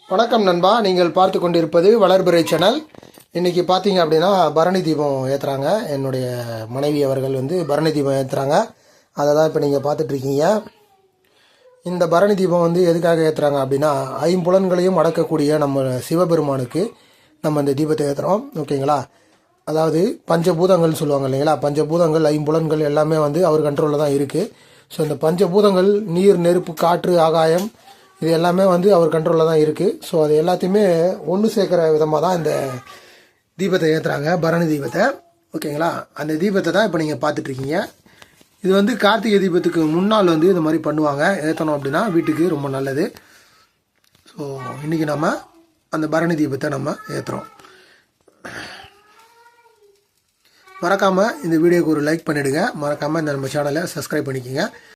வணக்கம் நண்பா, நீங்கள் பார்த்து கொண்டிருப்பது வளர்பிறை சேனல். இன்றைக்கி பார்த்தீங்க அப்படின்னா பரணி தீபம் ஏற்றுறாங்க. என்னுடைய மனைவி அவர்கள் பரணி தீபம் ஏற்றுறாங்க. அதை தான் இப்போ நீங்கள் பார்த்துட்ருக்கீங்க. இந்த பரணி தீபம் எதுக்காக ஏற்றுறாங்க அப்படின்னா, ஐம்புலன்களையும் அடக்கக்கூடிய நம்ம சிவபெருமானுக்கு நம்ம இந்த தீபத்தை ஏற்றுறோம். ஓகேங்களா? அதாவது பஞ்சபூதங்கள்னு சொல்லுவாங்க இல்லைங்களா? பஞ்சபூதங்கள், ஐம்புலன்கள் எல்லாமே அவர் கண்ட்ரோலில் தான் இருக்குது. ஸோ இந்த பஞ்சபூதங்கள் நீர், நெருப்பு, காற்று, ஆகாயம் இது எல்லாமே அவர் கண்ட்ரோலில் தான் இருக்குது. ஸோ அது எல்லாத்தையுமே ஒன்று சேர்க்குற விதமாக தான் இந்த தீபத்தை ஏற்றுறாங்க, பரணி தீபத்தை. ஓகேங்களா? அந்த தீபத்தை தான் இப்போ நீங்கள் பார்த்துட்ருக்கீங்க. இது கார்த்திகை தீபத்துக்கு முன்னால் இது மாதிரி பண்ணுவாங்க. ஏற்றணும் அப்படின்னா வீட்டுக்கு ரொம்ப நல்லது. ஸோ இன்றைக்கி நம்ம அந்த பரணி தீபத்தை நம்ம ஏற்றுறோம். மறக்காமல் இந்த வீடியோக்கு ஒரு லைக் பண்ணிவிடுங்க. மறக்காமல் இந்த நம்ம சேனலை சப்ஸ்கிரைப் பண்ணிக்கோங்க.